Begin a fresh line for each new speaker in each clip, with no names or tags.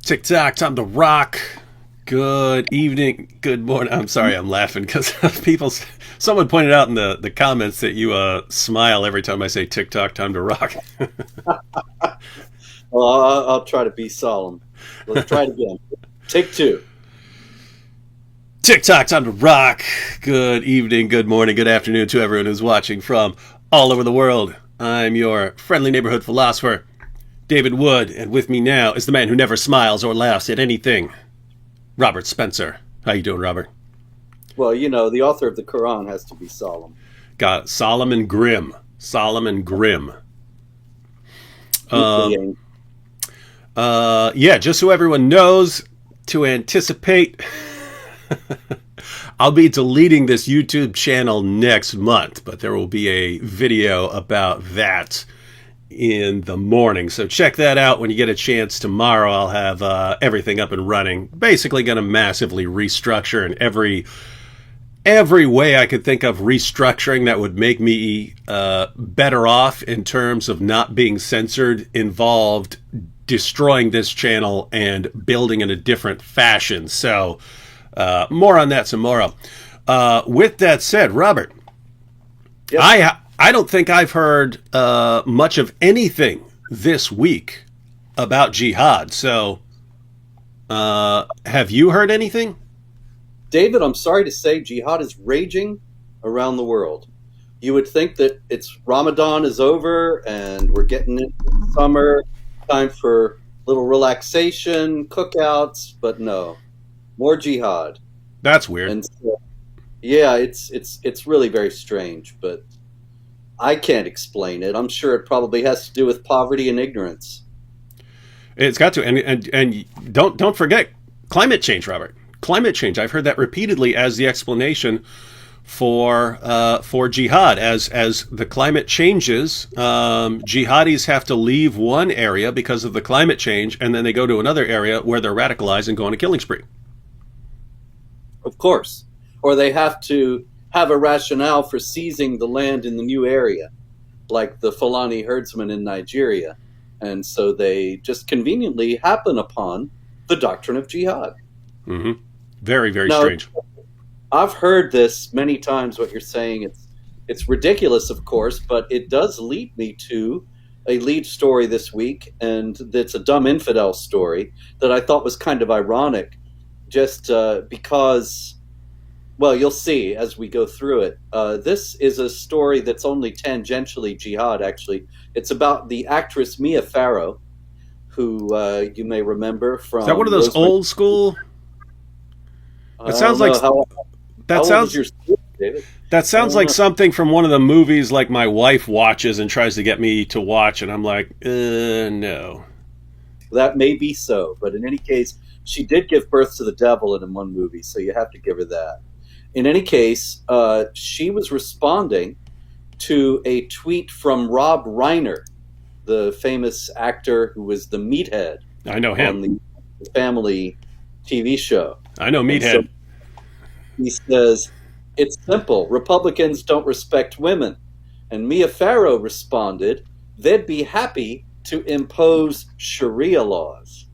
TikTok, time to rock. Good evening, good morning. I'm sorry, I'm laughing because someone pointed out in the comments that you smile every time I say TikTok, time to rock.
Well, I'll try to be solemn. Let's try it again. Take two.
TikTok, time to rock. Good evening, good morning, good afternoon to everyone who's watching from all over the world. I'm your friendly neighborhood philosopher, David Wood, and with me now is the man who never smiles or laughs at anything, Robert Spencer. How you doing, Robert?
Well, you know, the author of the Quran has to be solemn.
Got solemn and grim. Solemn and grim. Yeah, just so everyone knows, to anticipate, I'll be deleting this YouTube channel next month, but there will be a video about that in the morning. So check that out when you get a chance tomorrow. I'll have everything up and running. Basically going to massively restructure in every way I could think of restructuring that would make me better off in terms of not being censored involved destroying this channel and building in a different fashion. So more on that tomorrow. With that said, Robert, yep. I don't think I've heard much of anything this week about Jihad. So have you heard anything?
David, I'm sorry to say Jihad is raging around the world. You would think that Ramadan is over and we're getting into summer, time for a little relaxation, cookouts, but no, more Jihad.
That's weird.
And so, yeah, it's really very strange, but I can't explain it. I'm sure it probably has to do with poverty and ignorance.
It's got to, and don't forget climate change, Robert. Climate change. I've heard that repeatedly as the explanation for jihad. As the climate changes, jihadis have to leave one area because of the climate change, and then they go to another area where they're radicalized and go on a killing spree.
Of course. Or they have to have a rationale for seizing the land in the new area, like the Fulani herdsmen in Nigeria. And so they just conveniently happen upon the doctrine of jihad.
Mm-hmm. Very, very strange.
I've heard this many times, what you're saying. It's ridiculous, of course, but it does lead me to a lead story this week, and it's a dumb infidel story that I thought was kind of ironic, just because, well, you'll see as we go through it. This is a story that's only tangentially jihad, actually. It's about the actress Mia Farrow, who you may remember from...
Is that one of those old school... It sounds like that sounds like something from one of the movies like my wife watches and tries to get me to watch, and I'm like, no.
That may be so, but in any case, she did give birth to the devil in one movie, so you have to give her that. In any case, she was responding to a tweet from Rob Reiner, the famous actor who was the meathead.
I know him.
On the Family TV show.
I know Meathead. So
he says, it's simple. Republicans don't respect women. And Mia Farrow responded, they'd be happy to impose Sharia laws.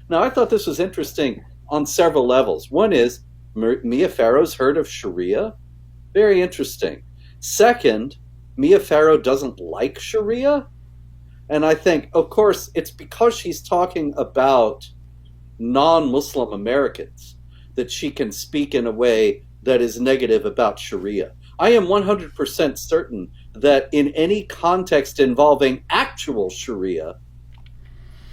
Now, I thought this was interesting on several levels. One is, Mia Farrow's heard of Sharia? Very interesting. Second, Mia Farrow doesn't like Sharia? And I think, of course, it's because she's talking about non-Muslim Americans that she can speak in a way that is negative about Sharia. I am 100% certain that in any context involving actual Sharia,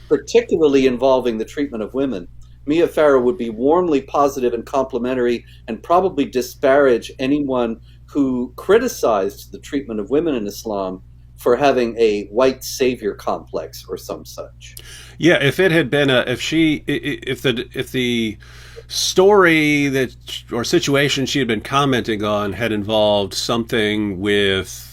particularly involving the treatment of women, Mia Farrow would be warmly positive and complimentary and probably disparage anyone who criticized the treatment of women in Islam for having a white savior complex or some such.
Yeah, if it had been if the story that or situation she had been commenting on had involved something with,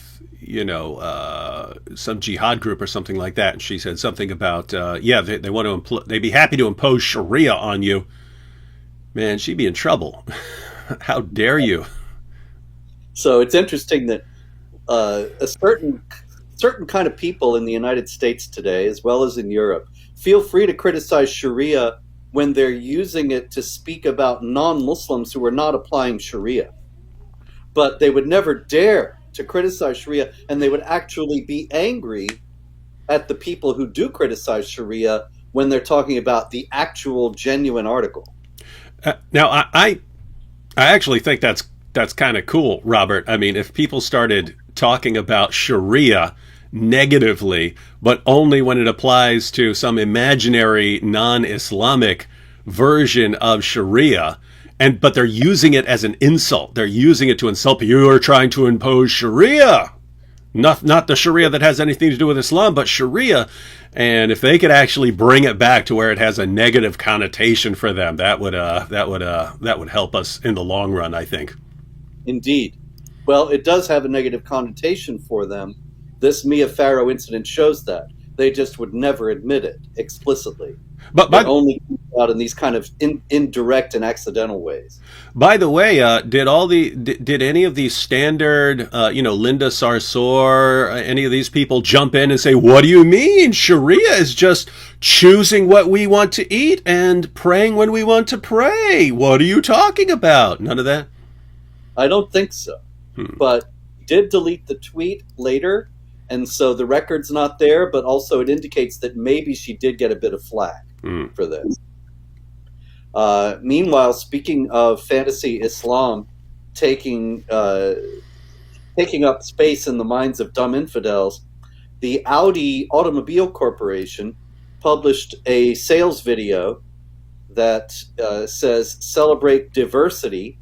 some jihad group or something like that, and she said something about they want to they'd be happy to impose Sharia on you, man, she'd be in trouble. How dare you?
So it's interesting that a certain kind of people in the United States today, as well as in Europe, feel free to criticize Sharia when they're using it to speak about non-Muslims who are not applying Sharia. But they would never dare to criticize Sharia, and they would actually be angry at the people who do criticize Sharia when they're talking about the actual genuine article.
Now, I actually think that's kind of cool, Robert. I mean, if people started talking about Sharia negatively, but only when it applies to some imaginary non-Islamic version of Sharia, but they're using it as an insult. They're using it to insult people. You are trying to impose Sharia. Not the Sharia that has anything to do with Islam, but Sharia. And if they could actually bring it back to where it has a negative connotation for them, that would help us in the long run, I think.
Indeed. Well, it does have a negative connotation for them. This Mia Farrow incident shows that. They just would never admit it explicitly. But only out in these kind of indirect and accidental ways.
By the way, did any of these standard, Linda Sarsour, any of these people jump in and say, "What do you mean? Sharia is just choosing what we want to eat and praying when we want to pray. What are you talking about?" None of that?
I don't think so. But did delete the tweet later, and so the record's not there, but also it indicates that maybe she did get a bit of flack for this. Meanwhile, speaking of fantasy Islam taking up space in the minds of dumb infidels, the Audi Automobile Corporation published a sales video that says "Celebrate Diversity,"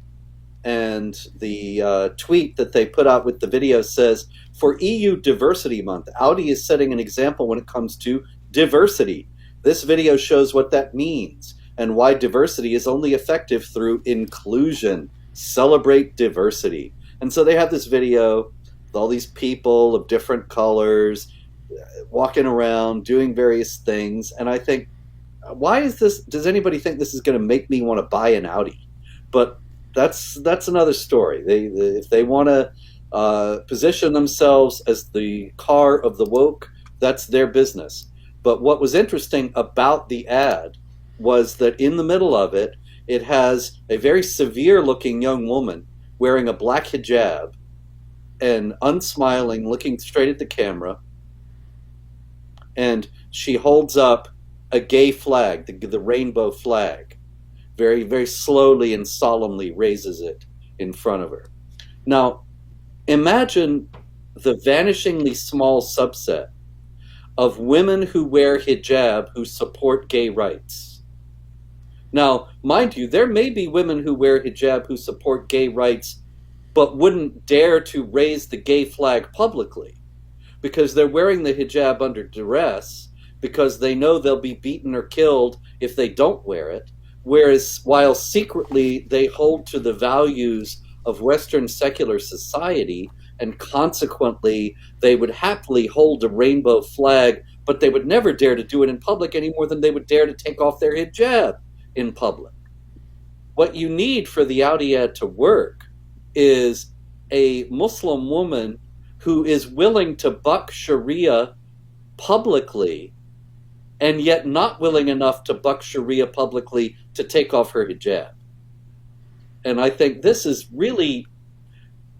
and the tweet that they put out with the video says, "For EU Diversity Month, Audi is setting an example when it comes to diversity. This video shows what that means and why diversity is only effective through inclusion. Celebrate diversity." And so they have this video with all these people of different colors walking around doing various things. And I think, why is this? Does anybody think this is going to make me want to buy an Audi? But that's another story. If they want to position themselves as the car of the woke, that's their business. But what was interesting about the ad was that in the middle of it, it has a very severe-looking young woman wearing a black hijab and unsmiling, looking straight at the camera, and she holds up a gay flag, the rainbow flag, very, very slowly and solemnly raises it in front of her. Now, imagine the vanishingly small subset of women who wear hijab who support gay rights. Now, mind you, there may be women who wear hijab who support gay rights but wouldn't dare to raise the gay flag publicly because they're wearing the hijab under duress because they know they'll be beaten or killed if they don't wear it, whereas while secretly they hold to the values of Western secular society, and consequently they would happily hold a rainbow flag, but they would never dare to do it in public any more than they would dare to take off their hijab in public. What you need for the Audi ad to work is a Muslim woman who is willing to buck Sharia publicly and yet not willing enough to buck Sharia publicly to take off her hijab. And I think this is really,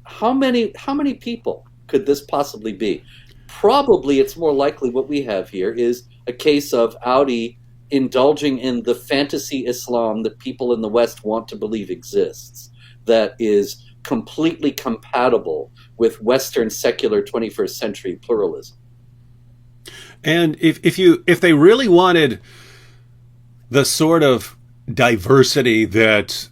how many people could this possibly be? Probably it's more likely what we have here is a case of Audi indulging in the fantasy Islam that people in the West want to believe exists, that is completely compatible with Western secular 21st century pluralism.
And if they really wanted the sort of diversity that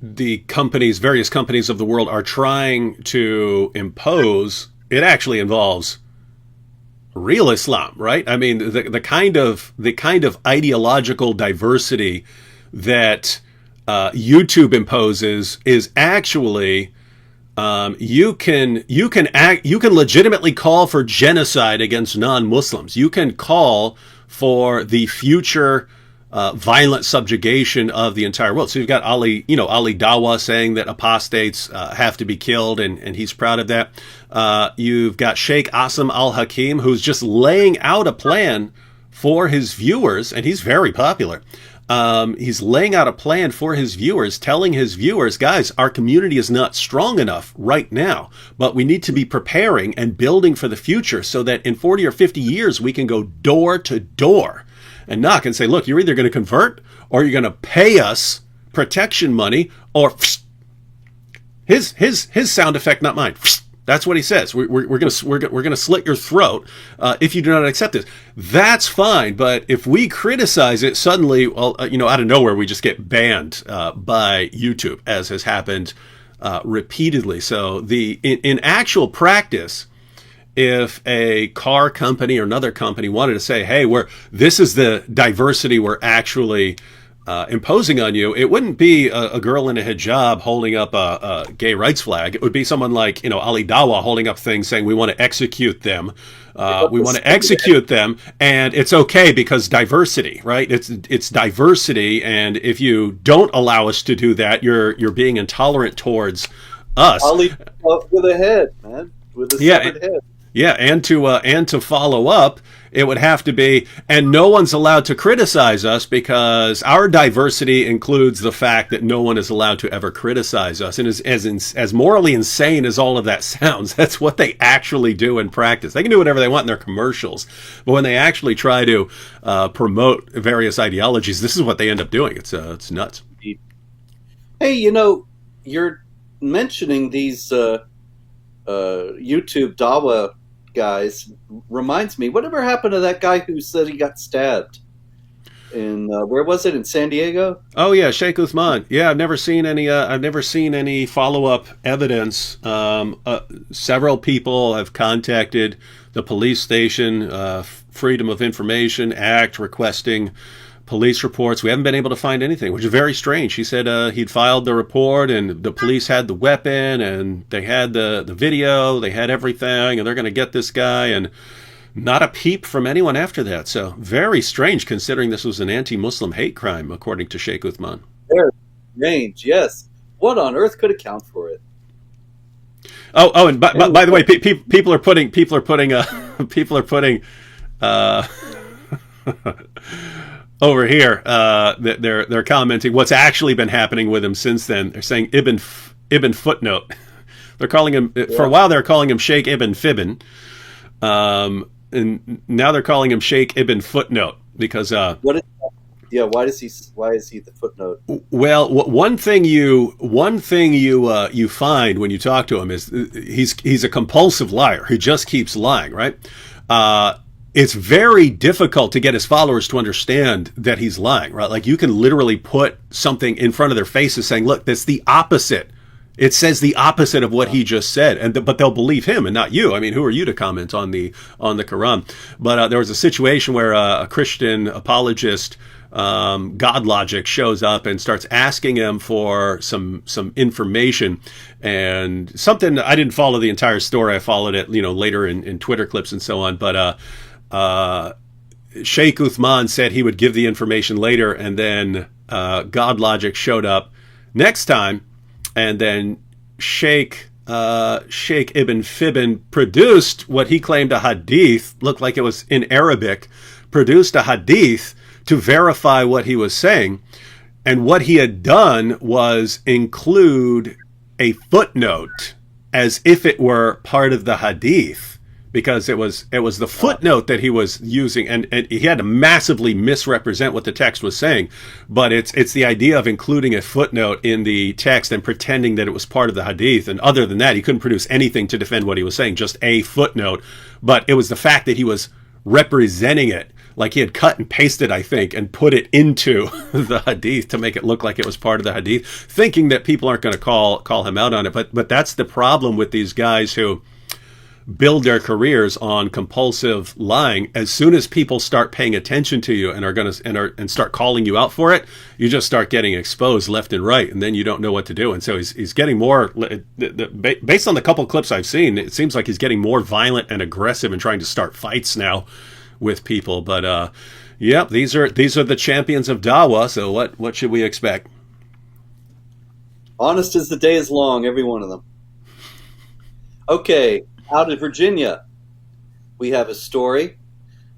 the various companies of the world are trying to impose, it actually involves real Islam, right? I mean, the kind of ideological diversity that YouTube imposes is actually you can legitimately call for genocide against non-Muslims. You can call for the future violent subjugation of the entire world. So you've got Ali Dawa saying that apostates have to be killed, and he's proud of that. You've got Sheikh Asim al-Hakim, who's just laying out a plan for his viewers, and he's very popular, He's laying out a plan for his viewers, telling his viewers, guys, our community is not strong enough right now, but we need to be preparing and building for the future so that in 40 or 50 years, we can go door to door and knock and say, look, you're either going to convert or you're going to pay us protection money, or his sound effect, not mine. That's what he says. We're gonna slit your throat if you do not accept this. That's fine, but if we criticize it, suddenly, well, out of nowhere, we just get banned by YouTube, as has happened repeatedly. So in actual practice, if a car company or another company wanted to say, "Hey, this is the diversity we're actually imposing on you," it wouldn't be a girl in a hijab holding up a gay rights flag. It would be someone like, Ali Dawa holding up things saying we want to execute them. We want to execute them, and it's okay because diversity, right? It's diversity, and if you don't allow us to do that, you're being intolerant towards us.
Ali with a head, man, with a severed head.
Yeah, and to follow up, it would have to be, and no one's allowed to criticize us because our diversity includes the fact that no one is allowed to ever criticize us. And as morally insane as all of that sounds, that's what they actually do in practice. They can do whatever they want in their commercials, but when they actually try to promote various ideologies, this is what they end up doing. It's nuts.
Hey, you're mentioning these YouTube Dawa guys reminds me, whatever happened to that guy who said he got stabbed in where was it, in San Diego?
Oh yeah, Sheikh Uthman. Yeah, I've never seen any follow-up evidence. Several people have contacted the police station, Freedom of Information Act, requesting police reports. We haven't been able to find anything, which is very strange. He said he'd filed the report and the police had the weapon and they had the video, they had everything, and they're going to get this guy, and not a peep from anyone after that. So very strange, considering this was an anti-Muslim hate crime, according to Sheikh Uthman.
Very strange, yes. What on earth could account for it?
Oh, and by the way, people are putting over here, they're commenting what's actually been happening with him since then. They're saying Ibn Footnote. They're calling him, for a while they're calling him Sheikh Ibn Fibbin, and now they're calling him Sheikh Ibn Footnote because
why is he the footnote?
Well, one thing you find when you talk to him is he's a compulsive liar. He just keeps lying, right? It's very difficult to get his followers to understand that he's lying, right? Like, you can literally put something in front of their faces saying, look, that's the opposite. It says the opposite of what he just said, but they'll believe him and not you. I mean, who are you to comment on the Quran? But there was a situation where a Christian apologist, God Logic, shows up and starts asking him for some information and something. I didn't follow the entire story. I followed it, later in Twitter clips and so on. But Sheikh Uthman said he would give the information later, and then God Logic showed up next time, and then Sheikh Ibn Fibbin produced what he claimed a hadith, looked like it was in Arabic, produced a hadith to verify what he was saying. And what he had done was include a footnote as if it were part of the hadith, because it was the footnote that he was using, and he had to massively misrepresent what the text was saying. But it's the idea of including a footnote in the text and pretending that it was part of the hadith. And other than that, he couldn't produce anything to defend what he was saying, just a footnote. But it was the fact that he was representing it like he had cut and pasted, I think, and put it into the hadith to make it look like it was part of the hadith, thinking that people aren't going to call him out on it. But that's the problem with these guys who build their careers on compulsive lying. As soon as people start paying attention to you and are going to and start calling you out for it, you just start getting exposed left and right, and then you don't know what to do. And so he's getting more, based on the couple clips I've seen, it seems like he's getting more violent and aggressive and trying to start fights now with people. But these are the champions of Dawa. So what should we expect?
Honest as the day is long, every one of them. Okay, out of Virginia, we have a story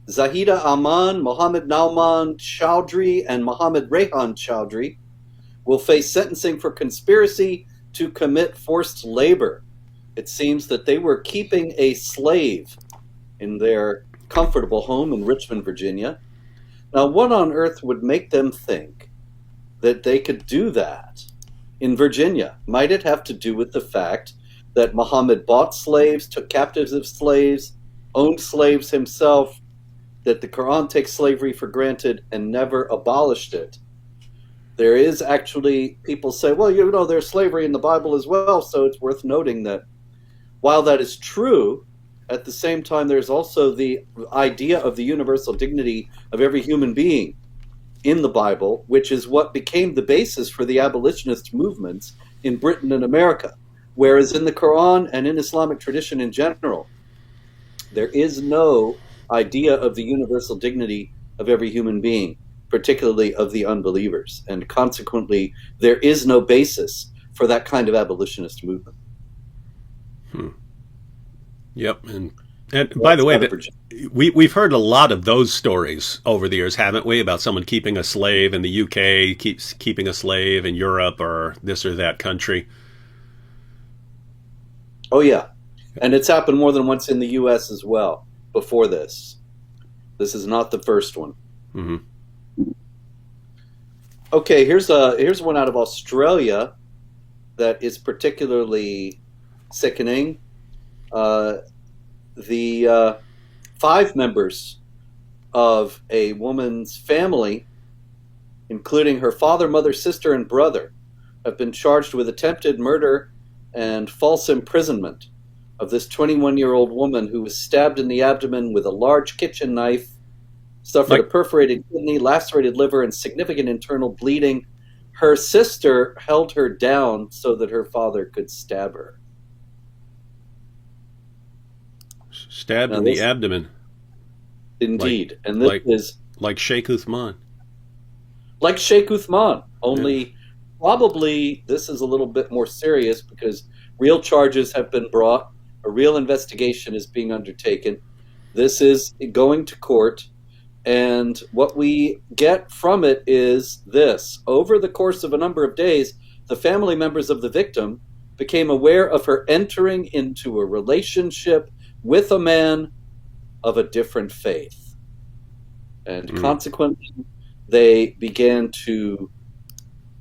Zahida Aman, Mohammed Nauman Chowdhury, and Mohammed Rehan Chowdhury will face sentencing for conspiracy to commit forced labor. It seems that they were keeping a slave in their comfortable home in Richmond, Virginia. Now, what on earth would make them think that they could do that in Virginia? Might it have to do with the fact that Muhammad bought slaves, took captives of slaves, owned slaves himself, that the Quran takes slavery for granted and never abolished it? There is actually, people say, well, you know, there's slavery in the Bible as well, so it's worth noting that while that is true, at the same time, there's also the idea of the universal dignity of every human being in the Bible, which is what became the basis for the abolitionist movements in Britain and America. Whereas in the Quran and in Islamic tradition in general, there is no idea of the universal dignity of every human being, particularly of the unbelievers. And consequently, there is no basis for that kind of abolitionist movement.
Yep. And by the way, we've heard a lot of those stories over the years, haven't we? About someone keeping a slave in the UK, keeping a slave in Europe or this or that country.
Oh, yeah. And it's happened more than once in the U.S. as well before this. This is not the first one. Mm-hmm. Okay, here's one out of Australia that is particularly sickening. The 5 members of a woman's family, including her father, mother, sister, and brother, have been charged with attempted murder and false imprisonment of this 21-year-old woman who was stabbed in the abdomen with a large kitchen knife, suffered a perforated kidney, lacerated liver, and significant internal bleeding. Her sister held her down so that her father could stab her.
Stabbed in the abdomen.
Indeed. And this is
like Sheikh Uthman.
Like Sheikh Uthman, only probably this is a little bit more serious because real charges have been brought. A real investigation is being undertaken. This is going to court. And what we get from it is this. Over the course of a number of days, the family members of the victim became aware of her entering into a relationship with a man of a different faith. And consequently, they began to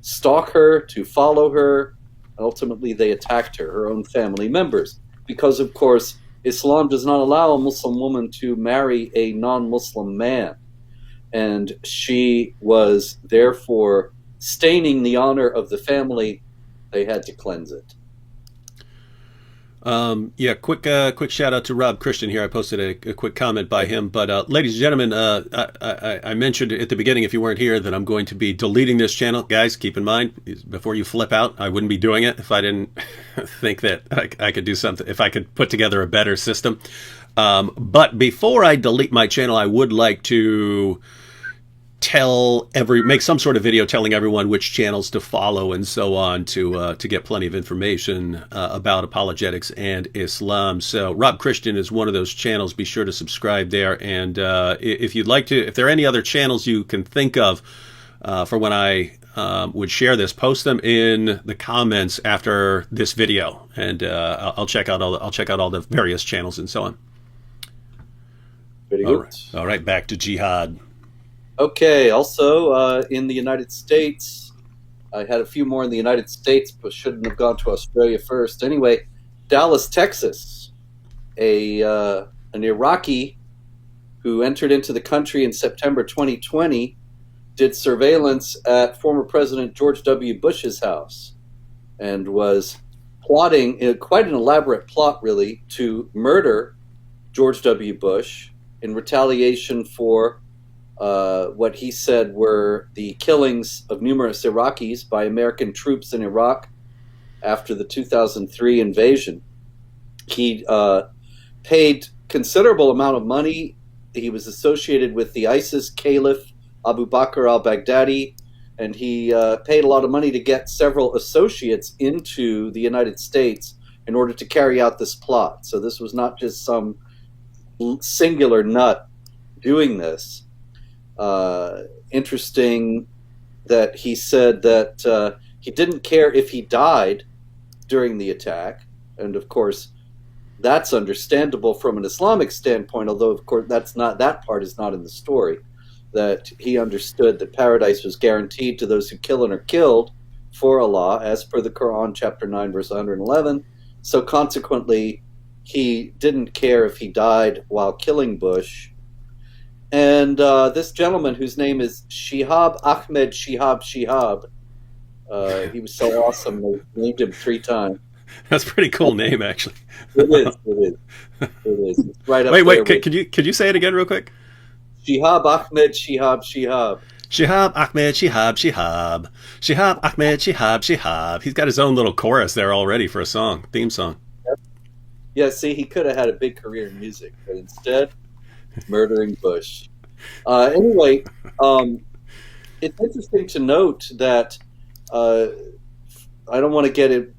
stalk her, to follow her. Ultimately, they attacked her own family members. Because, of course, Islam does not allow a Muslim woman to marry a non-Muslim man. And she was therefore staining the honor of the family. They had to cleanse it.
Quick shout out to Rob Christian here. I posted a quick comment by him. But ladies and gentlemen, I mentioned at the beginning, if you weren't here, that I'm going to be deleting this channel. Guys, keep in mind, before you flip out, I wouldn't be doing it if I didn't think that I could do something, if I could put together a better system. But before I delete my channel, I would like to make some sort of video telling everyone which channels to follow and so on to get plenty of information about apologetics and Islam. So Rob Christian is one of those channels. Be sure to subscribe there. And if you'd like to, if there are any other channels you can think of for when I would share this, post them in the comments after this video, and I'll check out all the various channels and so on.
Very good.
All right, back to Jihad.
Okay, also in the United States, I had a few more in the United States, but shouldn't have gone to Australia first. Anyway, Dallas, Texas, an Iraqi who entered into the country in September 2020 did surveillance at former President George W. Bush's house and was plotting, quite an elaborate plot really, to murder George W. Bush in retaliation for what he said were the killings of numerous Iraqis by American troops in Iraq after the 2003 invasion. He paid considerable amount of money. He was associated with the ISIS Caliph Abu Bakr al-Baghdadi, and he paid a lot of money to get several associates into the United States in order to carry out this plot. So this was not just some singular nut doing this. Interesting that he said that he didn't care if he died during the attack, and of course that's understandable from an Islamic standpoint, although of course that part is not in the story, that he understood that paradise was guaranteed to those who kill and are killed for Allah, as per the Quran, chapter 9, verse 111. So consequently, he didn't care if he died while killing Bush. And this gentleman, whose name is Shihab Ahmed Shihab, he was so awesome, they named him 3 times.
That's a pretty cool name, actually.
It is. It's right up
wait,
there.
Could you say it again real quick?
Shihab Ahmed Shihab.
Shihab Ahmed Shihab. Shihab Ahmed Shihab. He's got his own little chorus there already for a theme song.
Yeah, see, he could have had a big career in music, but instead, murdering Bush. Anyway, it's interesting to note that I don't want to get it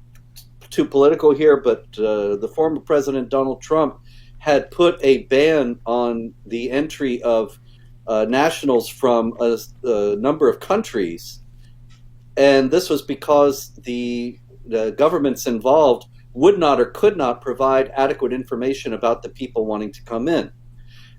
too political here, but the former President Donald Trump had put a ban on the entry of nationals from a number of countries, and this was because the governments involved would not or could not provide adequate information about the people wanting to come in.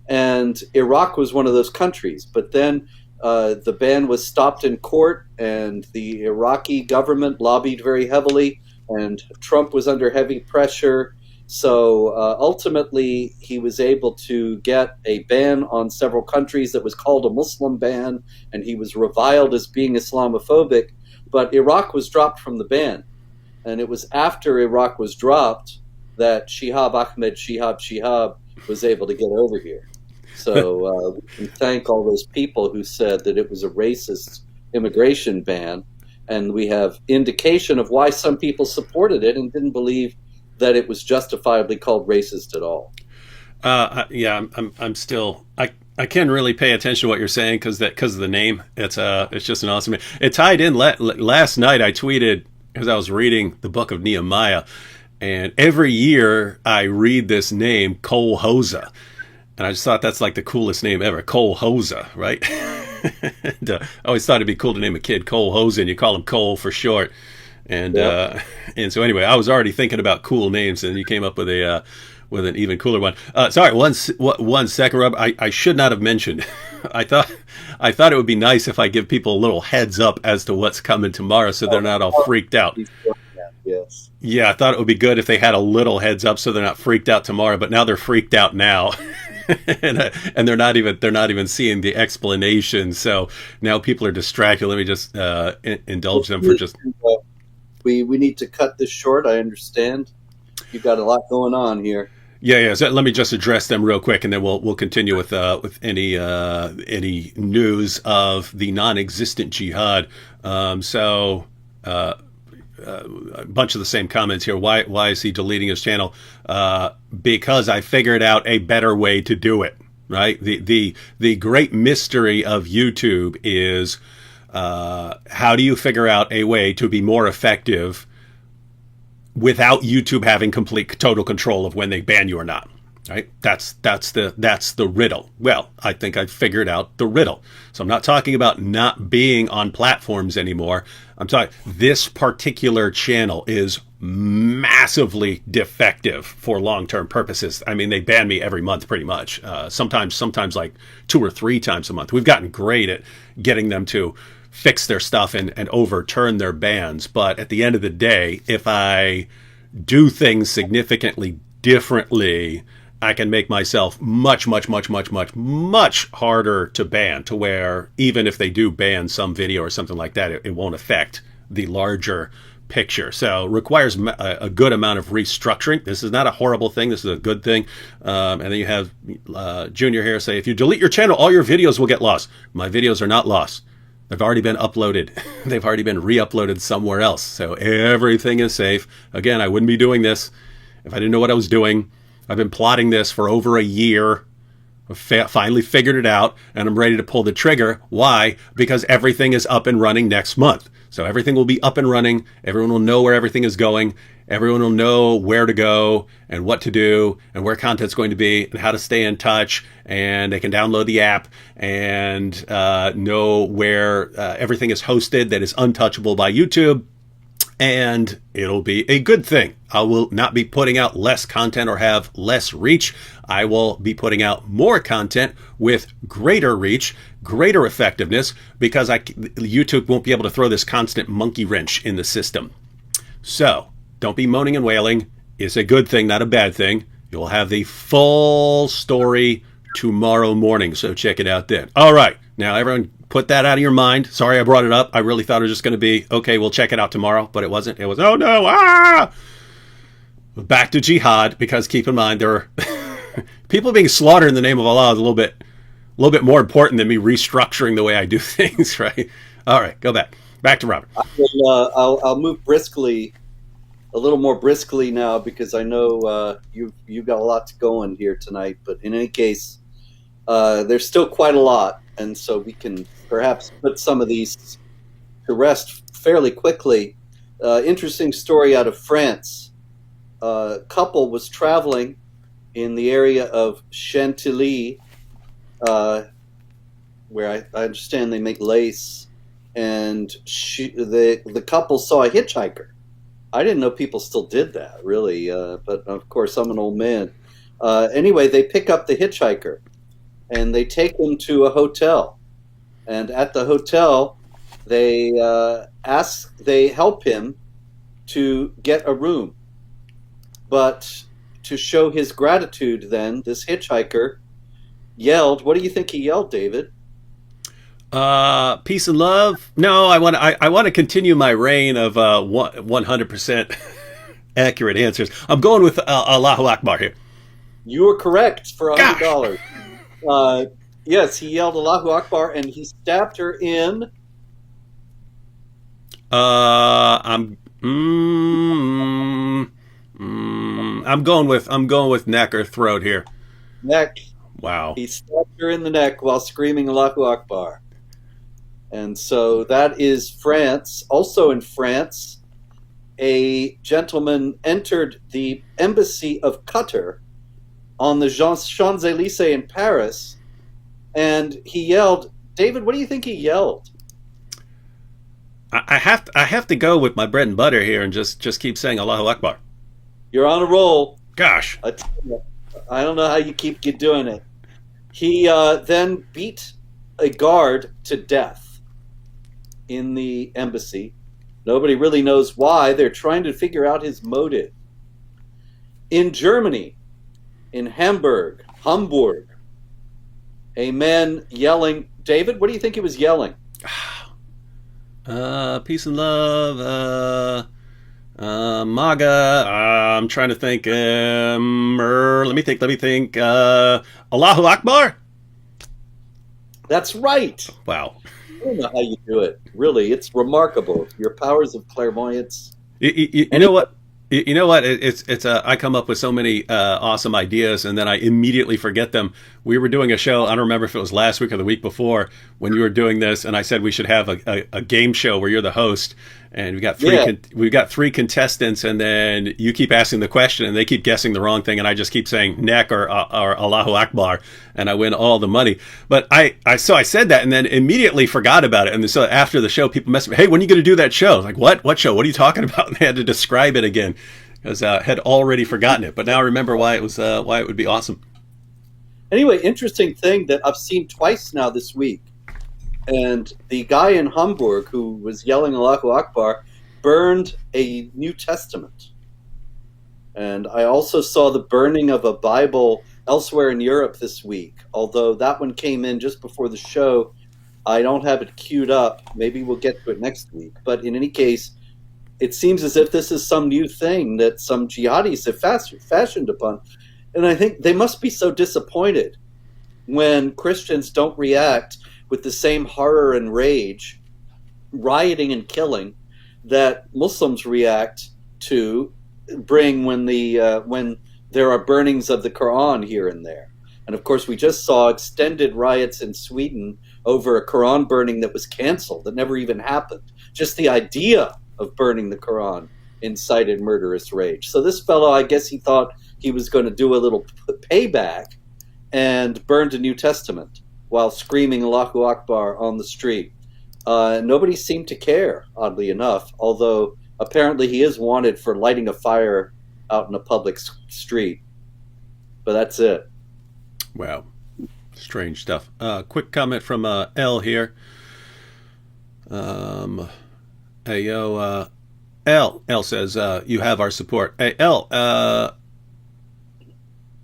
And Iraq was one of those countries, but then the ban was stopped in court, and the Iraqi government lobbied very heavily, and Trump was under heavy pressure. So ultimately, he was able to get a ban on several countries that was called a Muslim ban, and he was reviled as being Islamophobic. But Iraq was dropped from the ban. And it was after Iraq was dropped that Shihab Ahmed Shihab was able to get over here. So we can thank all those people who said that it was a racist immigration ban. And we have indication of why some people supported it and didn't believe that it was justifiably called racist at all.
Yeah, I'm still, I can't really pay attention to what you're saying because of the name. It's just an awesome name. It tied in last night. I tweeted, because I was reading the book of Nehemiah, and every year I read this name, Kol Hoza, and I just thought that's like the coolest name ever, Kol Hoza, right? And, I always thought it'd be cool to name a kid Kol Hoza, and you call him Cole for short. And and so anyway, I was already thinking about cool names, and you came up with an even cooler one. Sorry, one second, Rob. I should not have mentioned. I thought it would be nice if I give people a little heads up as to what's coming tomorrow, so they're not all freaked out.
Yes.
Yeah, I thought it would be good if they had a little heads up, so they're not freaked out tomorrow. But now they're freaked out now, and they're not even seeing the explanation. So now people are distracted. Let me just indulge them for just.
We need to cut this short. I understand you've got a lot going on here.
Yeah. So let me just address them real quick, and then we'll continue with any news of the non-existent jihad. A bunch of the same comments here. Why is he deleting his channel? Because I figured out a better way to do it. Right. The great mystery of YouTube is how do you figure out a way to be more effective without YouTube having complete total control of when they ban you or not, right? That's the riddle. Well, I think I've figured out the riddle. So I'm not talking about not being on platforms anymore. I'm talking this particular channel is massively defective for long-term purposes. I mean, they ban me every month pretty much. Sometimes like 2 or 3 times a month. We've gotten great at getting them to fix their stuff and overturn their bans. But at the end of the day, if I do things significantly differently, I can make myself much harder to ban, to where even if they do ban some video or something like that, it won't affect the larger picture. So it requires a good amount of restructuring. This is not a horrible thing. This is a good thing. And then you have Junior here say, if you delete your channel, all your videos will get lost. My videos are not lost. They've already been uploaded. They've already been re-uploaded somewhere else. So everything is safe. Again, I wouldn't be doing this if I didn't know what I was doing. I've been plotting this for over a year. Finally figured it out, and I'm ready to pull the trigger. Why? Because everything is up and running next month. So everything will be up and running. Everyone will know where everything is going. Everyone will know where to go and what to do and where content's going to be and how to stay in touch. And they can download the app and know where everything is hosted that is untouchable by YouTube. And it'll be a good thing. I will not be putting out less content or have less reach. I will be putting out more content with greater reach, greater effectiveness, because YouTube won't be able to throw this constant monkey wrench in the system. So don't be moaning and wailing. It's a good thing, not a bad thing. You'll have the full story tomorrow morning, so check it out then. All right, now everyone, put that out of your mind. Sorry I brought it up. I really thought it was just going to be, okay, we'll check it out tomorrow, but it wasn't. It was, oh no, Back to Jihad, because keep in mind, there are people being slaughtered in the name of Allah is a little bit more important than me restructuring the way I do things, right? All right, go back. Back to Robert.
I'll move briskly, a little more briskly now, because I know you've got a lot going here tonight, but in any case, there's still quite a lot. And so we can perhaps put some of these to rest fairly quickly. Interesting story out of France. A couple was traveling in the area of Chantilly, where I understand they make lace, and the couple saw a hitchhiker. I didn't know people still did that, really, but of course I'm an old man. Anyway, they pick up the hitchhiker, and they take him to a hotel. And at the hotel, they help him to get a room. But to show his gratitude, then, this hitchhiker yelled, what do you think he yelled, David?
Peace and love. No, I want to continue my reign of 100% accurate answers. I'm going with Allahu Akbar here.
You are correct for $100. Yes, he yelled Allahu Akbar, and he stabbed her in.
I'm going with neck or throat here.
Neck.
Wow.
He stabbed her in the neck while screaming Allahu Akbar. And so that is France. Also in France, a gentleman entered the embassy of Qatar on the Champs-Élysées in Paris, and he yelled, David, what do you think he yelled?
I have to go with my bread and butter here and just keep saying Allahu Akbar.
You're on a roll.
Gosh.
I don't know how you keep doing it. He then beat a guard to death in the embassy. Nobody really knows why. They're trying to figure out his motive. In Germany, in Hamburg, a man yelling, David, what do you think he was yelling?
Peace and love, MAGA, I'm trying to think, let me think, Allahu Akbar?
That's right.
Wow.
I don't know how you do it. Really, it's remarkable. Your powers of clairvoyance.
You know what? You know what? It's I come up with so many awesome ideas, and then I immediately forget them. We were doing a show. I don't remember if it was last week or the week before when you were doing this, and I said we should have a game show where you're the host, and we've got three contestants, and then you keep asking the question, and they keep guessing the wrong thing, and I just keep saying neck or Allahu Akbar, and I win all the money. But I said that, and then immediately forgot about it, and so after the show, people messaged me, "Hey, when are you going to do that show?" I was like, what show? What are you talking about? And they had to describe it again because I had already forgotten it, but now I remember why it would be awesome.
Anyway, interesting thing that I've seen twice now this week. And the guy in Hamburg who was yelling Allahu Akbar burned a New Testament. And I also saw the burning of a Bible elsewhere in Europe this week. Although that one came in just before the show, I don't have it queued up. Maybe we'll get to it next week. But in any case, it seems as if this is some new thing that some jihadis have fashioned upon. And I think they must be so disappointed when Christians don't react with the same horror and rage, rioting and killing, that Muslims react to bring when there are burnings of the Quran here and there. And of course, we just saw extended riots in Sweden over a Quran burning that was canceled, that never even happened. Just the idea of burning the Quran incited murderous rage. So this fellow, I guess he thought he was going to do a little payback and burned a New Testament while screaming Allahu Akbar on the street. Nobody seemed to care, oddly enough, although apparently he is wanted for lighting a fire out in a public street. But that's it.
Wow. Strange stuff. Quick comment from L here. Hey, yo, L says, you have our support. Hey, L,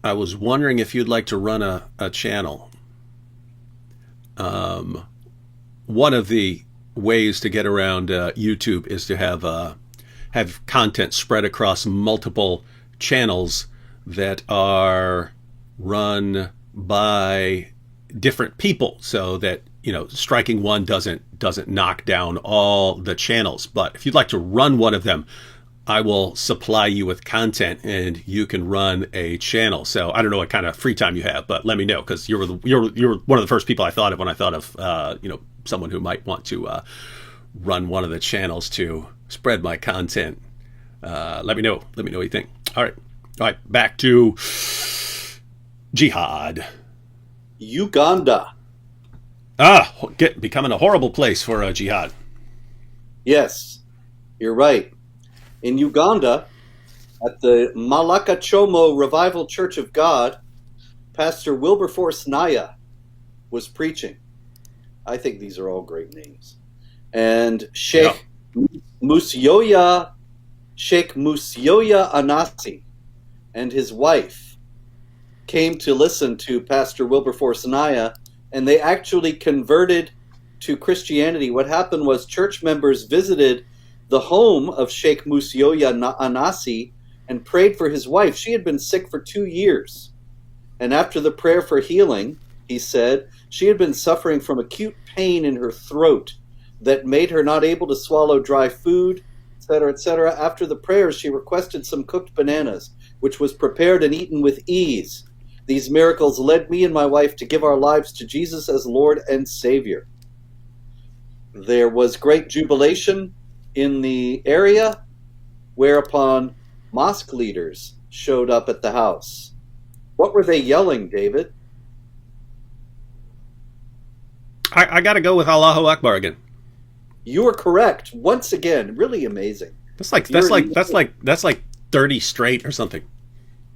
I was wondering if you'd like to run a channel. One of the ways to get around YouTube is to have content spread across multiple channels that are run by different people, so that, you know, striking one doesn't knock down all the channels. But if you'd like to run one of them, I will supply you with content and you can run a channel. So I don't know what kind of free time you have, but let me know, because you're one of the first people I thought of when I thought of someone who might want to run one of the channels to spread my content. Let me know what you think. All right, back to Jihad.
Uganda.
Becoming a horrible place for jihad.
Yes, you're right. In Uganda, at the Malakachomo Revival Church of God, Pastor Wilberforce Naya was preaching. I think these are all great names. And Sheikh Musyoya Anasi and his wife came to listen to Pastor Wilberforce Naya, and they actually converted to Christianity. What happened was church members visited the home of Sheikh Musyoya Anasi and prayed for his wife. She had been sick for 2 years. And after the prayer for healing, he said, she had been suffering from acute pain in her throat that made her not able to swallow dry food, etc., etc. After the prayers, she requested some cooked bananas, which was prepared and eaten with ease. These miracles led me and my wife to give our lives to Jesus as Lord and Savior. There was great jubilation in the area, whereupon mosque leaders showed up at the house. What were they yelling, David?
I got to go with Allahu Akbar again.
You are correct. Once again, really amazing.
That's like 30 straight or something.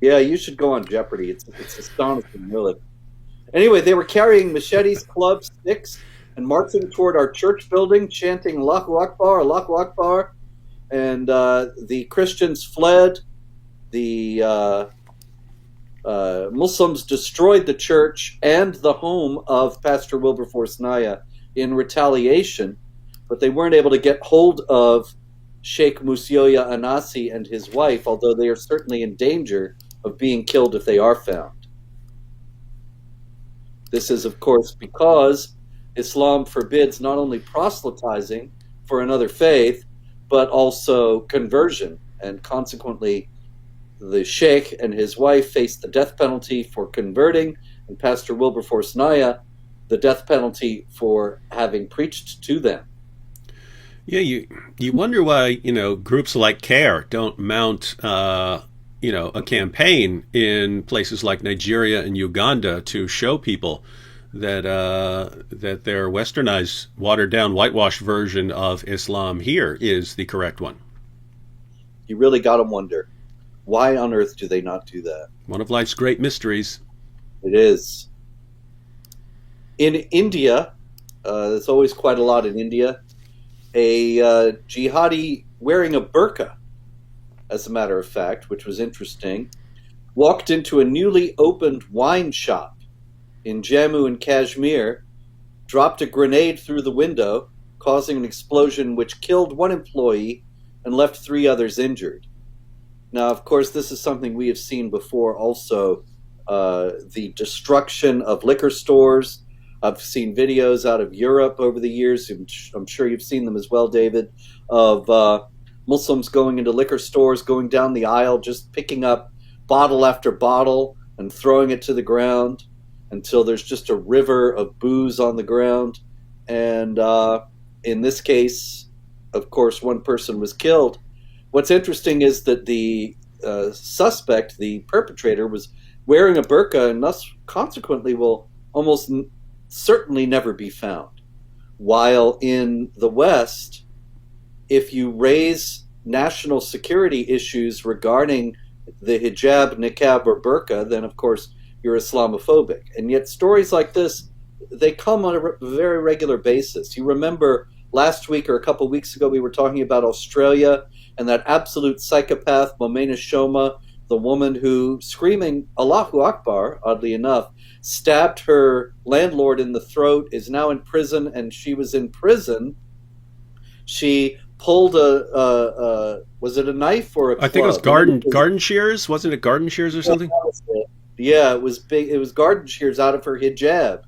Yeah, you should go on Jeopardy. It's astonishing, really. Anyway, they were carrying machetes, clubs, sticks, and marching toward our church building, chanting Allahu Akbar, Allahu Akbar. And the Christians fled. The Muslims destroyed the church and the home of Pastor Wilberforce Naya in retaliation, but they weren't able to get hold of Sheikh Musyoya Anasi and his wife, although they are certainly in danger of being killed if they are found. This is, of course, because Islam forbids not only proselytizing for another faith, but also conversion, and consequently the sheikh and his wife faced the death penalty for converting, and Pastor Wilberforce Naya the death penalty for having preached to them.
Yeah, you wonder why, groups like CARE don't mount a campaign in places like Nigeria and Uganda to show people that their westernized, watered down, whitewashed version of Islam here is the correct one.
You really got to wonder, why on earth do they not do that?
One of life's great mysteries.
It is. In India, there's always quite a lot in India, a jihadi wearing a burqa, as a matter of fact, which was interesting, walked into a newly opened wine shop in Jammu and Kashmir, dropped a grenade through the window, causing an explosion which killed one employee and left 3 others injured. Now, of course, this is something we have seen before also, the destruction of liquor stores. I've seen videos out of Europe over the years, I'm sure you've seen them as well, David, of Muslims going into liquor stores, going down the aisle, just picking up bottle after bottle and throwing it to the ground. until there's just a river of booze on the ground. And in this case, of course, one person was killed. What's interesting is that the suspect, the perpetrator, was wearing a burqa and thus consequently will almost certainly never be found. While in the West, if you raise national security issues regarding the hijab, niqab, or burqa, then of course you're Islamophobic. And yet stories like this, they come on a very regular basis. You remember last week or a couple weeks ago we were talking about Australia and that absolute psychopath, Momena Shoma, the woman who, screaming Allahu Akbar, oddly enough, stabbed her landlord in the throat, is now in prison, and she was in prison. She pulled was it a knife or a club?
I think it was garden shears. Wasn't it garden shears or something?
Yeah, it was big. It was garden shears out of her hijab,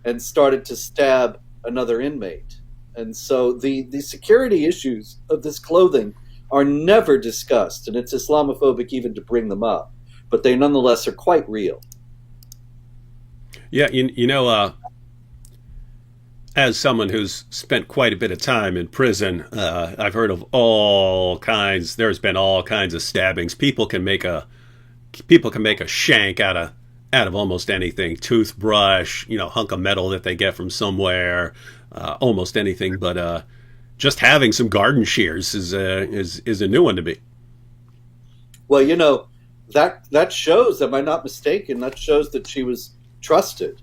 and started to stab another inmate. And so the security issues of this clothing are never discussed, and it's Islamophobic even to bring them up, but they nonetheless are quite real.
Yeah, you know, as someone who's spent quite a bit of time in prison, I've heard of all kinds. There's been all kinds of stabbings. People can make a shank out of almost anything. Toothbrush, hunk of metal that they get from somewhere, almost anything. But just having some garden shears is a new one to me.
Well, that shows, am I not mistaken, that shows that she was trusted,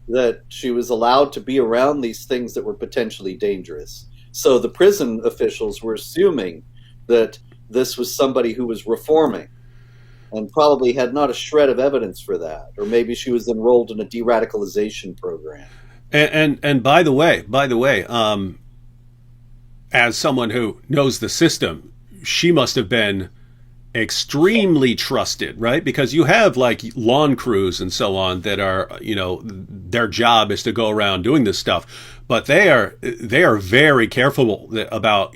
that she was allowed to be around these things that were potentially dangerous. So the prison officials were assuming that this was somebody who was reforming and probably had not a shred of evidence for that. Or maybe she was enrolled in a de-radicalization program.
And by the way, as someone who knows the system, she must have been extremely trusted, right? Because you have like lawn crews and so on that are, their job is to go around doing this stuff, but they are very careful about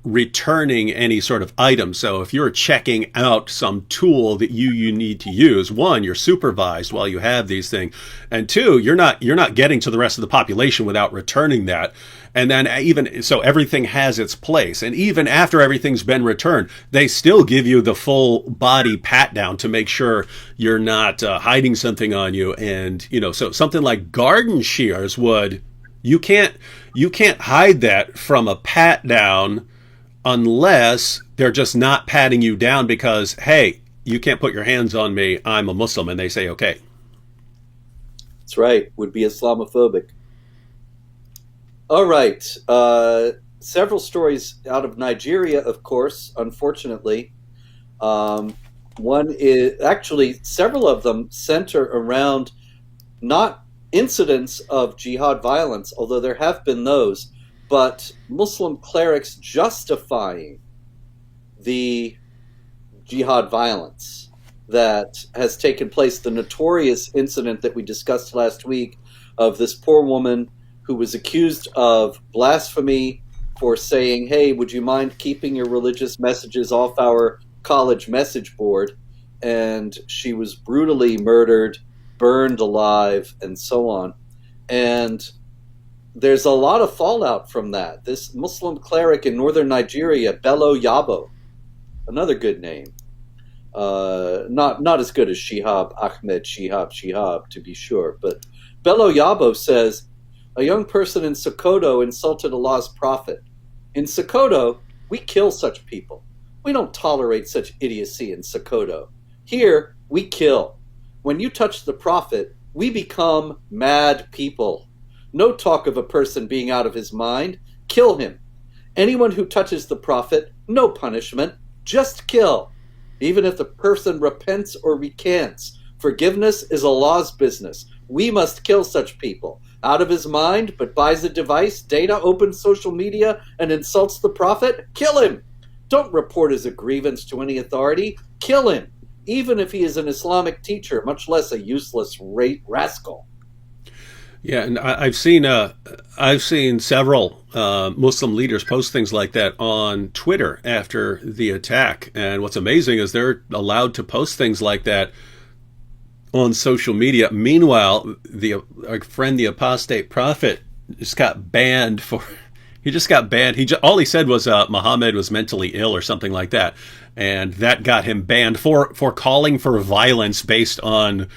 returning any sort of item. So if you're checking out some tool that you need to use, one, you're supervised while you have these things, and two, you're not getting to the rest of the population without returning that. And then even so, everything has its place. And even after everything's been returned, they still give you the full body pat down to make sure you're not hiding something on you. And, so something like garden shears you can't hide that from a pat down unless they're just not patting you down because, hey, you can't put your hands on me, I'm a Muslim. And they say, okay.
That's right. Would be Islamophobic. All right. Several stories out of Nigeria, of course, unfortunately. One is actually several of them center around not incidents of jihad violence, although there have been those, but Muslim clerics justifying the jihad violence that has taken place. The notorious incident that we discussed last week of this poor woman who was accused of blasphemy for saying, hey, would you mind keeping your religious messages off our college message board? And she was brutally murdered, burned alive, and so on. And there's a lot of fallout from that. This Muslim cleric in northern Nigeria, Bello Yabo, another good name. Not as good as Shihab Ahmed Shihab, to be sure. But Bello Yabo says, a young person in Sokoto insulted Allah's prophet. In Sokoto, we kill such people. We don't tolerate such idiocy in Sokoto. Here, we kill. When you touch the prophet, we become mad people. No talk of a person being out of his mind. Kill him. Anyone who touches the prophet, no punishment, just kill. Even if the person repents or recants, forgiveness is Allah's business. We must kill such people. Out of his mind, but buys a device, data, opens social media, and insults the prophet, kill him. Don't report as a grievance to any authority. Kill him, even if he is an Islamic teacher, much less a useless rascal.
Yeah, and I've seen several Muslim leaders post things like that on Twitter after the attack. And what's amazing is they're allowed to post things like that on social media. Meanwhile, our friend, the apostate prophet, just got banned for. He just got banned. All he said was Muhammad was mentally ill or something like that, and that got him banned for calling for violence based on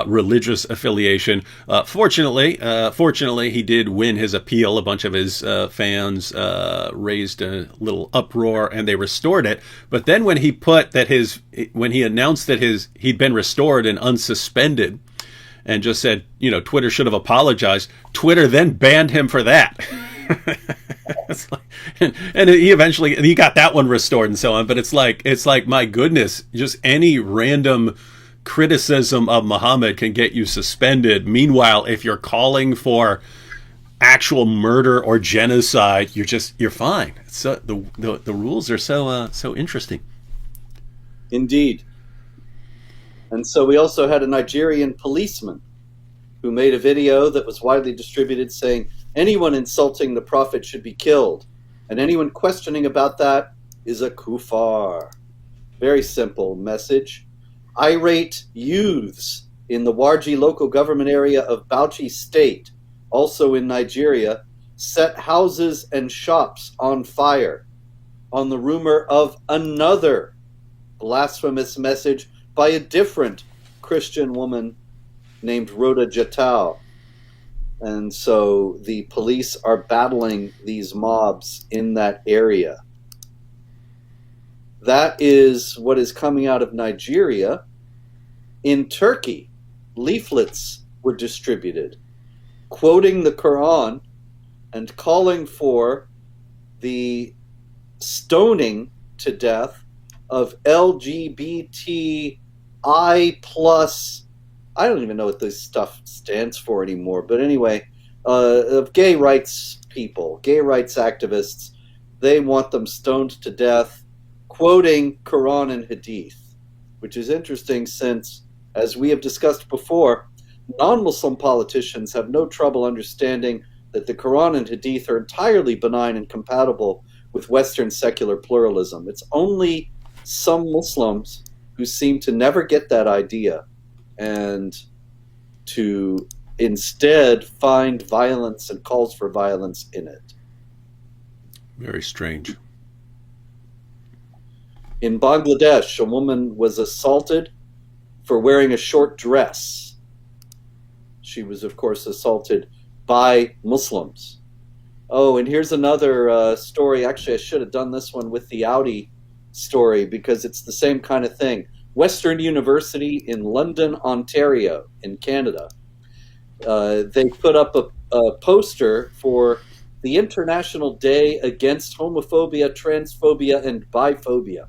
religious affiliation. Fortunately, he did win his appeal. A bunch of his fans raised a little uproar, and they restored it. But then when he announced that he'd been restored and unsuspended, and just said, Twitter should have apologized, Twitter then banned him for that. And he got that one restored and so on. But it's like, my goodness, just any random criticism of Muhammad can get you suspended. Meanwhile, if you're calling for actual murder or genocide, you're fine. So the rules are so interesting.
Indeed. And so we also had a Nigerian policeman who made a video that was widely distributed saying anyone insulting the prophet should be killed, and anyone questioning about that is a kuffar. Very simple message. Irate youths in the Warji local government area of Bauchi State, also in Nigeria, set houses and shops on fire on the rumor of another blasphemous message by a different Christian woman named Rhoda Jatau. And so the police are battling these mobs in that area. That is what is coming out of Nigeria. In Turkey, leaflets were distributed quoting the Quran and calling for the stoning to death of LGBTI plus, I don't even know what this stuff stands for anymore, but anyway, of gay rights people, gay rights activists. They want them stoned to death, quoting Quran and Hadith, which is interesting since, as we have discussed before, non-Muslim politicians have no trouble understanding that the Quran and Hadith are entirely benign and compatible with Western secular pluralism. It's only some Muslims who seem to never get that idea and to instead find violence and calls for violence in it.
Very strange.
In Bangladesh, a woman was assaulted for wearing a short dress. She was, of course, assaulted by Muslims. Oh, and here's another story. Actually, I should have done this one with the Audi story because it's the same kind of thing. Western University in London, Ontario, in Canada. They put up a poster for the International Day Against Homophobia, Transphobia, and Biphobia.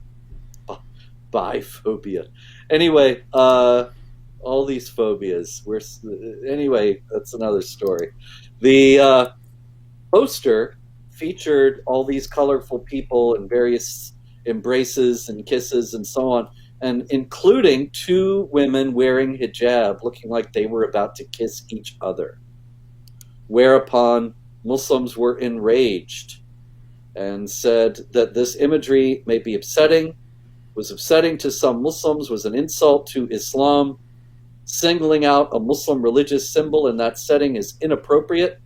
Biphobia. Anyway, all these phobias. Anyway, that's another story. The poster featured all these colorful people and various embraces and kisses and so on, and including two women wearing hijab, looking like they were about to kiss each other. Whereupon Muslims were enraged and said that this imagery may be upsetting, was upsetting to some Muslims, was an insult to Islam. Singling out a Muslim religious symbol in that setting is inappropriate.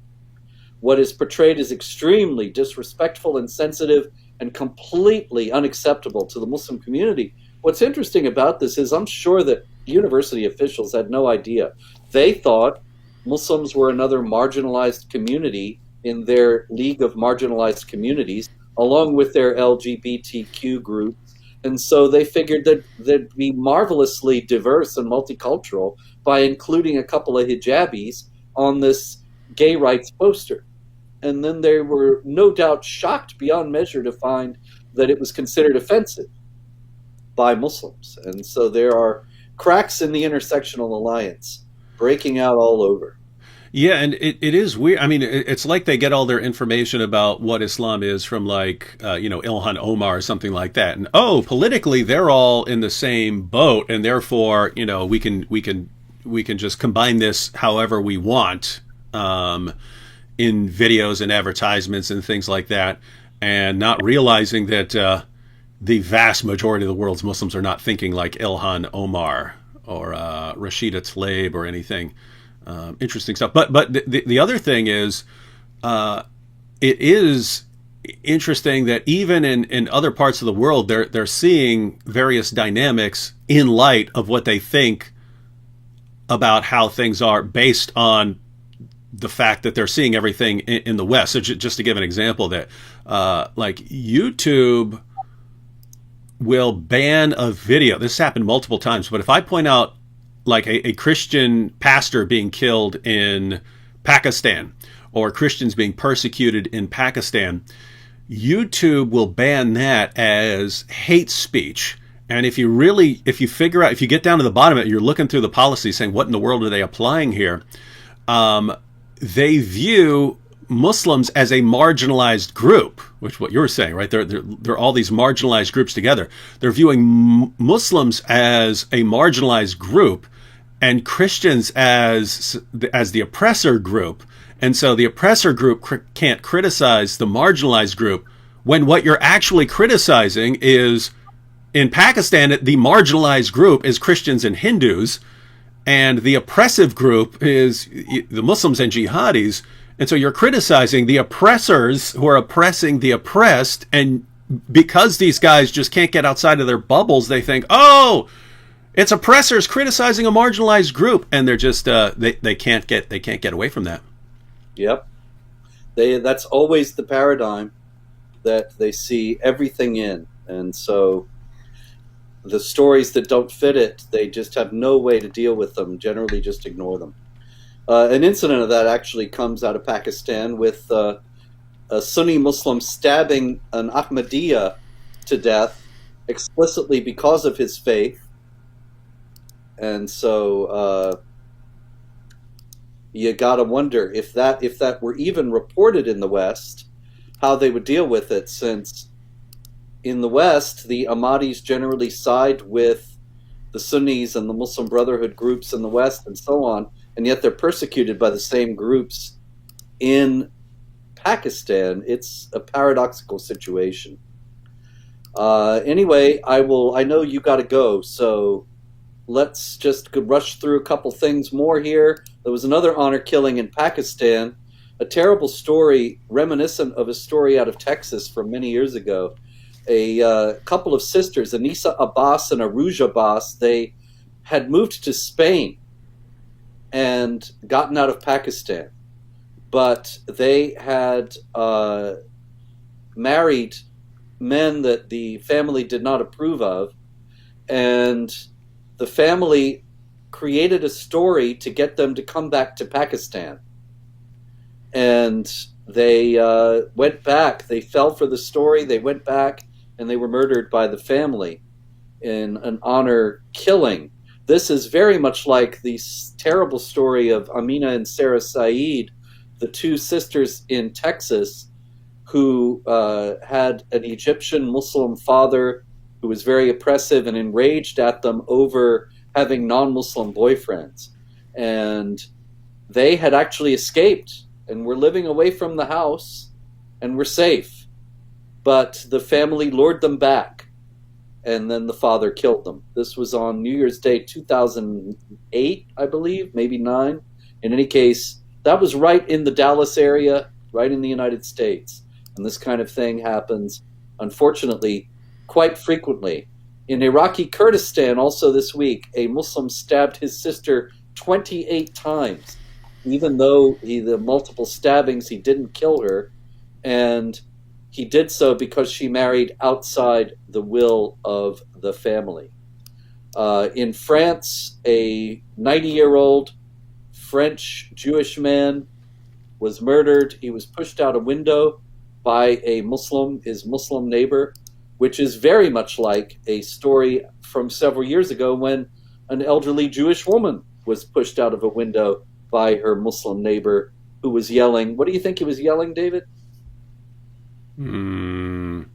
What is portrayed is extremely disrespectful, insensitive, and completely unacceptable to the Muslim community. What's interesting about this is I'm sure that university officials had no idea. They thought Muslims were another marginalized community in their League of Marginalized Communities, along with their LGBTQ group. And so they figured that they'd be marvelously diverse and multicultural by including a couple of hijabis on this gay rights poster. And then they were no doubt shocked beyond measure to find that it was considered offensive by Muslims. And so there are cracks in the intersectional alliance breaking out all over.
Yeah, and it is weird. I mean, it's like they get all their information about what Islam is from Ilhan Omar or something like that. And politically they're all in the same boat, and therefore, we can just combine this however we want in videos and advertisements and things like that, and not realizing that the vast majority of the world's Muslims are not thinking like Ilhan Omar or Rashida Tlaib or anything. Interesting stuff. But the other thing is, it is interesting that even in other parts of the world, they're seeing various dynamics in light of what they think about how things are based on the fact that they're seeing everything in the West. So just to give an example, that like YouTube will ban a video. This happened multiple times, but if I point out like a Christian pastor being killed in Pakistan or Christians being persecuted in Pakistan, YouTube will ban that as hate speech. And if you figure out, if you get down to the bottom of it, you're looking through the policy saying, what in the world are they applying here? They view Muslims as a marginalized group, which what you're saying, right? They're all these marginalized groups together. They're viewing Muslims as a marginalized group and Christians as the oppressor group. And so the oppressor group can't criticize the marginalized group, when what you're actually criticizing is, in Pakistan, the marginalized group is Christians and Hindus, and the oppressive group is the Muslims and jihadis. And so you're criticizing the oppressors who are oppressing the oppressed. And because these guys just can't get outside of their bubbles, they think, oh, it's oppressors criticizing a marginalized group. And they're just, they can't get away from that.
Yep. That's always the paradigm that they see everything in. And so the stories that don't fit it, they just have no way to deal with them, generally just ignore them. An incident of that actually comes out of Pakistan with a Sunni Muslim stabbing an Ahmadiyya to death explicitly because of his faith. And so you gotta wonder if that were even reported in the West, how they would deal with it, since in the West, the Ahmadis generally side with the Sunnis and the Muslim Brotherhood groups in the West and so on, and yet they're persecuted by the same groups in Pakistan. It's a paradoxical situation. Anyway, I know you got to go, so let's just rush through a couple things more here. There was another honor killing in Pakistan, a terrible story reminiscent of a story out of Texas from many years ago. A couple of sisters, Anisa Abbas and Aruj Abbas, they had moved to Spain and gotten out of Pakistan. But they had married men that the family did not approve of, and the family created a story to get them to come back to Pakistan. And they went back. They fell for the story. They went back, and they were murdered by the family in an honor killing. This is very much like the terrible story of Amina and Sarah Saeed, the two sisters in Texas who had an Egyptian Muslim father who was very oppressive and enraged at them over having non-Muslim boyfriends. And they had actually escaped and were living away from the house and were safe. But the family lured them back, and then the father killed them. This was on New Year's Day 2008, I believe, maybe 9. In any case, that was right in the Dallas area, right in the United States. And this kind of thing happens, unfortunately, quite frequently. In Iraqi Kurdistan, also this week, a Muslim stabbed his sister 28 times. Even though the multiple stabbings, he didn't kill her. And he did so because she married outside the will of the family. In France, a 90-year-old French Jewish man was murdered. He was pushed out a window by a Muslim, his Muslim neighbor, which is very much like a story from several years ago when an elderly Jewish woman was pushed out of a window by her Muslim neighbor who was yelling. What do you think he was yelling, David?
Allahu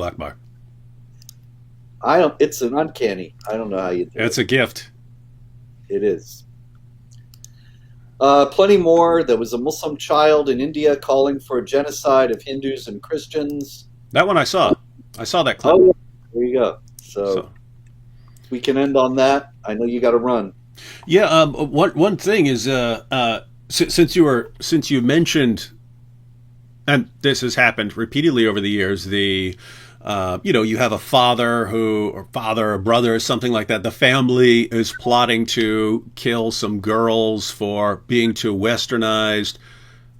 Akbar.
It's an uncanny. I don't know how you do it.
It's a gift.
It is. Plenty more. There was a Muslim child in India calling for a genocide of Hindus and Christians.
That one I saw. I saw that clip.
Oh, there you go. So we can end on that. I know you got to run.
Yeah. One thing is, since you mentioned, and this has happened repeatedly over the years, you have a father or brother or something like that. The family is plotting to kill some girls for being too westernized.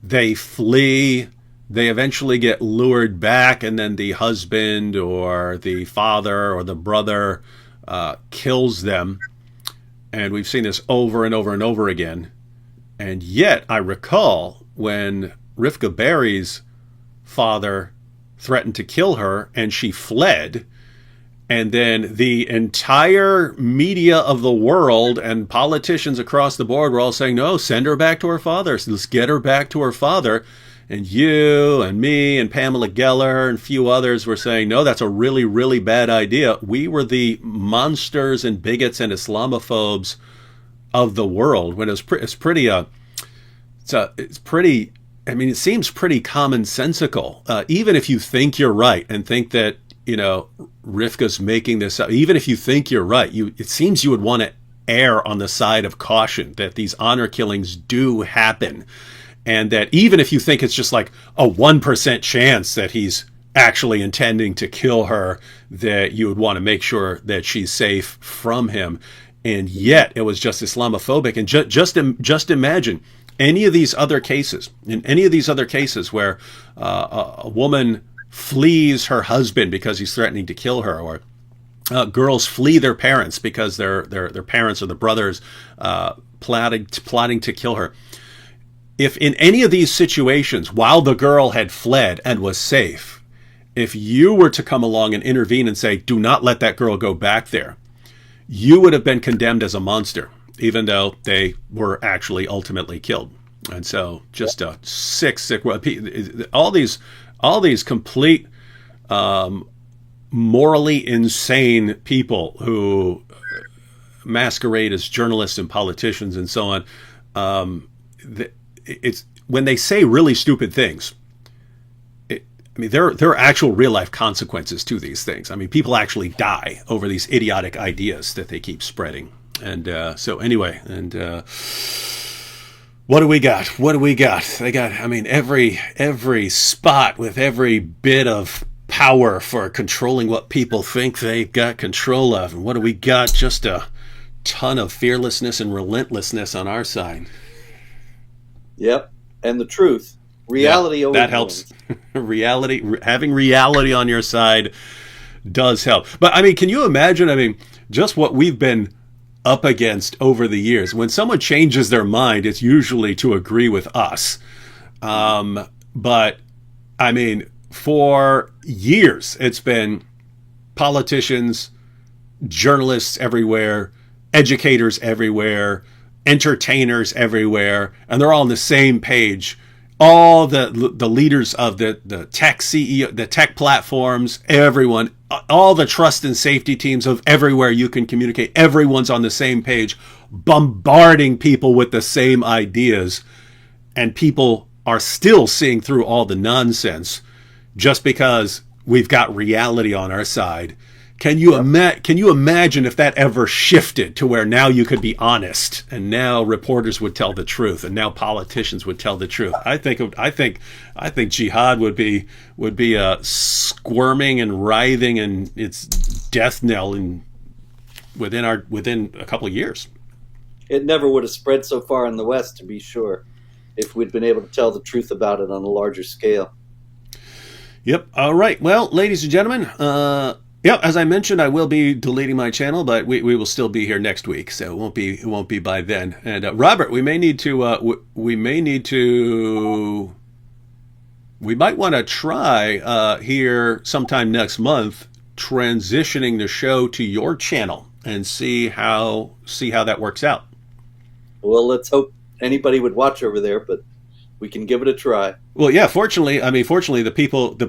They flee. They eventually get lured back, and then the husband or the father or the brother kills them. And we've seen this over and over and over again. And yet, I recall when Rivka Berry's father threatened to kill her and she fled, and then the entire media of the world and politicians across the board were all saying, no, send her back to her father. Let's get her back to her father. And you and me and Pamela Geller and a few others were saying, no, that's a really, really bad idea. We were the monsters and bigots and Islamophobes of the world. When it's pretty, I mean, it seems pretty commonsensical. Even if you think you're right and think that, Rivka's making this up, even if you think you're right, it seems you would want to err on the side of caution that these honor killings do happen. And that even if you think it's just like a 1% chance that he's actually intending to kill her, that you would want to make sure that she's safe from him. And yet it was just Islamophobic. And just imagine any of these other cases, where a woman flees her husband because he's threatening to kill her, or girls flee their parents because their parents or the brothers plotting to kill her. If in any of these situations, while the girl had fled and was safe, if you were to come along and intervene and say, do not let that girl go back there, you would have been condemned as a monster, even though they were actually ultimately killed. And so just a sick, all these complete, morally insane people who masquerade as journalists and politicians and so on. It's when they say really stupid things. There are actual real life consequences to these things. I mean, people actually die over these idiotic ideas that they keep spreading. And so anyway, what do we got? They got, every spot with every bit of power for controlling what people think they've got control of. And what do we got? Just a ton of fearlessness and relentlessness on our side.
Yep. And the truth. Reality always
that helps. Having reality on your side does help. But can you imagine, just what we've been up against over the years. When someone changes their mind, it's usually to agree with us. But for years, it's been politicians, journalists everywhere, educators everywhere, entertainers everywhere, and they're all on the same page. All the leaders of the tech CEO, the tech platforms, everyone, all the trust and safety teams of everywhere you can communicate, everyone's on the same page, bombarding people with the same ideas, and people are still seeing through all the nonsense just because we've got reality on our side. Can you imagine if that ever shifted to where now you could be honest, and now reporters would tell the truth, and now politicians would tell the truth? I think Jihad would be squirming and writhing in its death knell within a couple of years.
It never would have spread so far in the West, to be sure, if we'd been able to tell the truth about it on a larger scale.
Yep. All right. Well, ladies and gentlemen, yeah, as I mentioned, I will be deleting my channel, but we will still be here next week, so it won't be by then. And Robert, we might want to try here sometime next month transitioning the show to your channel and see how that works out.
Well, let's hope anybody would watch over there, but we can give it a try.
Well, yeah, fortunately, the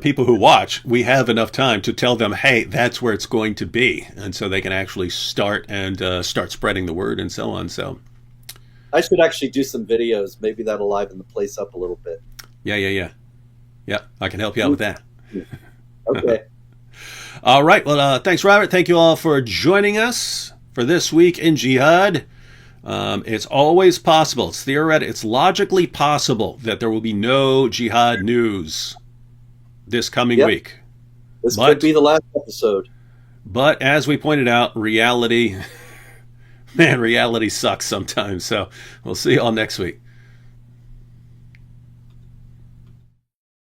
people who watch, we have enough time to tell them, hey, that's where it's going to be. And so they can actually start spreading the word and so on. So
I should actually do some videos. Maybe that'll liven the place up a little bit.
Yeah. I can help you out with that.
Okay.
All right. Well, thanks, Robert. Thank you all for joining us. for this week in Jihad. It's always possible. It's theoretical. It's logically possible that there will be no Jihad news this coming week.
This could be the last episode.
But as we pointed out, reality, man, reality sucks sometimes. So we'll see you all next week.